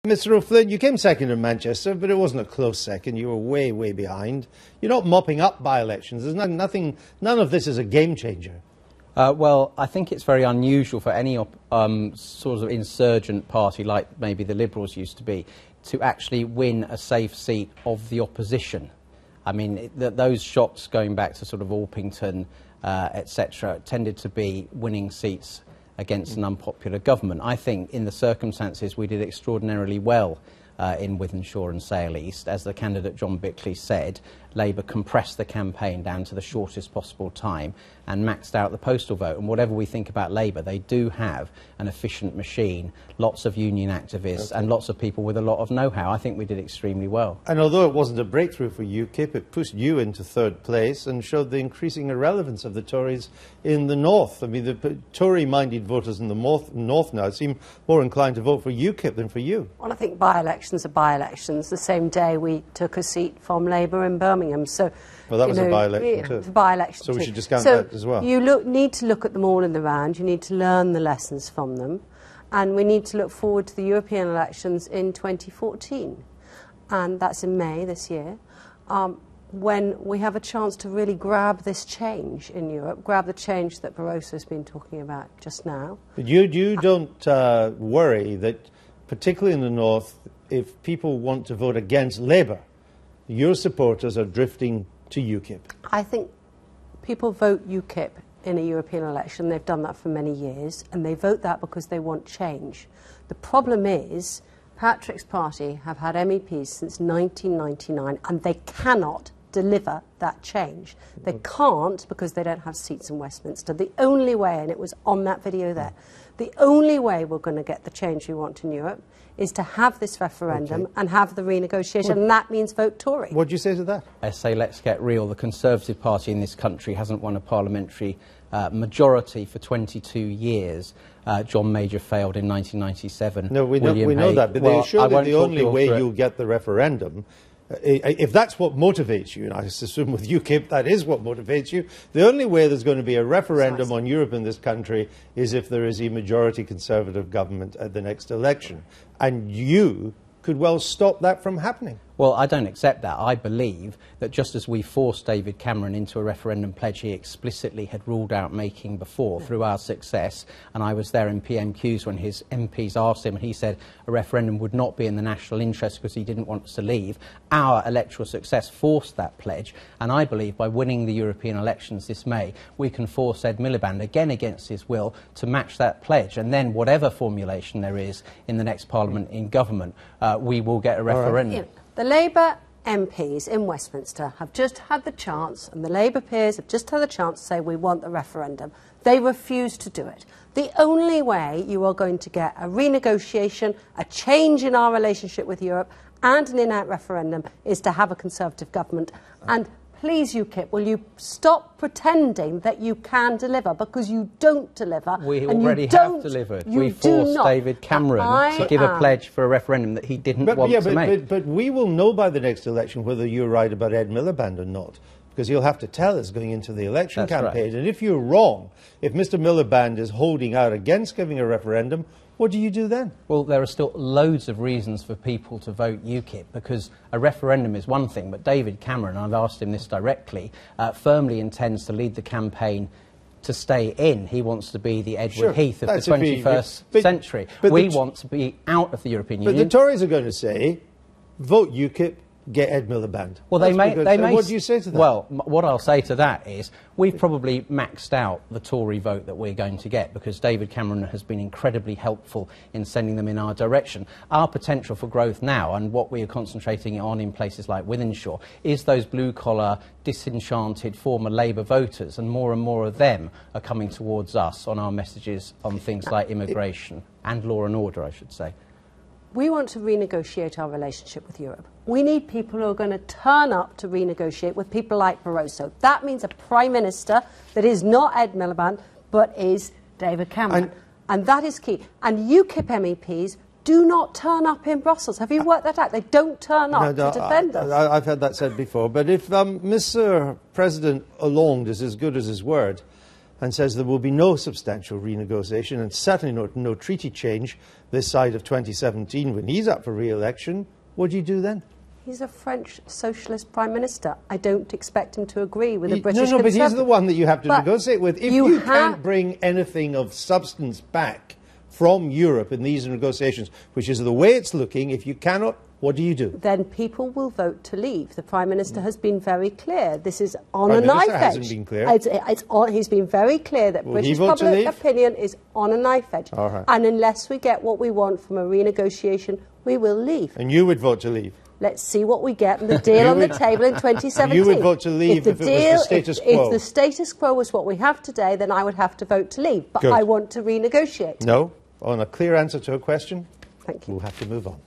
Mr O'Flynn, you came second in Manchester, but it wasn't a close second. You were way, way behind. You're not mopping up by-elections. There's nothing. None of this is a game changer. Well, I think it's very unusual for any sort of insurgent party, like maybe the Liberals used to be, to actually win a safe seat of the opposition. I mean, those shots going back to sort of Orpington, etc., tended to be winning seats against an unpopular government. I think in the circumstances we did extraordinarily well in Wythenshawe and Sale East. As the candidate John Bickley said, Labour compressed the campaign down to the shortest possible time and maxed out the postal vote. And whatever we think about Labour, they do have an efficient machine, lots of union activists and lots of people with a lot of know-how. I think we did extremely well. And although it wasn't a breakthrough for UKIP, it pushed you into third place and showed the increasing irrelevance of the Tories in the north. I mean, the Tory-minded voters in the north now seem more inclined to vote for UKIP than for you. Well, I think by-elections are by-elections. The same day we took a seat from Labour in Birmingham. So, well, that was a by-election too. It was a by-election so too. We should discount that as well. You need to look at them all in the round. You need to learn the lessons from them. And we need to look forward to the European elections in 2014. And that's in May this year, when we have a chance to really grab this change in Europe, grab the change that Barroso has been talking about just now. But you don't worry that, particularly in the north, if people want to vote against Labour, your supporters are drifting to UKIP? I think people vote UKIP in a European election. They've done that for many years, and they vote that because they want change. The problem is Patrick's party have had MEPs since 1999, and they cannot deliver that change. They can't because they don't have seats in Westminster. The only way, and it was on that video there, the only way we're going to get the change we want in Europe is to have this referendum and have the renegotiation, and that means vote Tory. What do you say to that? I say let's get real. The Conservative Party in this country hasn't won a parliamentary majority for 22 years. John Major failed in 1997. No, we know that, but they assure that the only way you'll get the referendum, if that's what motivates you, and I assume with UKIP that is what motivates you, the only way there's going to be a referendum on Europe in this country is if there is a majority Conservative government at the next election. And you could well stop that from happening. Well, I don't accept that. I believe that just as we forced David Cameron into a referendum pledge he explicitly had ruled out making before through our success, and I was there in PMQs when his MPs asked him and he said a referendum would not be in the national interest because he didn't want us to leave, our electoral success forced that pledge, and I believe by winning the European elections this May we can force Ed Miliband, again against his will, to match that pledge, and then whatever formulation there is in the next Parliament in government, we will get a referendum. Right. The Labour MPs in Westminster have just had the chance, and the Labour peers have just had the chance to say we want the referendum. They refuse to do it. The only way you are going to get a renegotiation, a change in our relationship with Europe, and an in-out referendum is to have a Conservative government. And please, UKIP, will you stop pretending that you can deliver, because you don't deliver. We already have delivered. We forced David Cameron to give a pledge for a referendum that he didn't want to make. But we will know by the next election whether you're right about Ed Miliband or not, because he'll have to tell us going into the election campaign. Right. And if you're wrong, if Mr Miliband is holding out against giving a referendum, what do you do then? Well, there are still loads of reasons for people to vote UKIP, because a referendum is one thing, but David Cameron, I've asked him this directly, firmly intends to lead the campaign to stay in. He wants to be the Edward Heath of the 21st century. We want to be out of the European Union. But the Tories are going to say, vote UKIP, get Ed Miliband. Well, they may. What do you say to that? Well, what I'll say to that is we've probably maxed out the Tory vote that we're going to get, because David Cameron has been incredibly helpful in sending them in our direction. Our potential for growth now, and what we are concentrating on in places like Wythenshawe, is those blue-collar, disenchanted former Labour voters, and more of them are coming towards us on our messages on things like immigration and law and order, I should say. We want to renegotiate our relationship with Europe. We need people who are going to turn up to renegotiate with people like Barroso. That means a Prime Minister that is not Ed Miliband, but is David Cameron. And that is key. And UKIP MEPs do not turn up in Brussels. Have you worked that out? They don't turn up to defend us. I've had that said before. But if Mr President Hollande is as good as his word, and says there will be no substantial renegotiation and certainly no treaty change this side of 2017 when he's up for re-election, what do you do then? He's a French socialist prime minister. I don't expect him to agree with a British No, but he's the one that you have to negotiate with. If you can't bring anything of substance back from Europe in these negotiations, which is the way it's looking, if you cannot, what do you do? Then people will vote to leave. The Prime Minister has been very clear. This is on a knife edge. Hasn't been clear. He's been very clear that British public opinion is on a knife edge. Right. And unless we get what we want from a renegotiation, we will leave. And you would vote to leave? Let's see what we get and the deal on the table in 2017. You would vote to leave if it was the status quo? If the status quo was what we have today, then I would have to vote to leave. But I want to renegotiate. No? On a clear answer to a question? Thank you. We'll have to move on.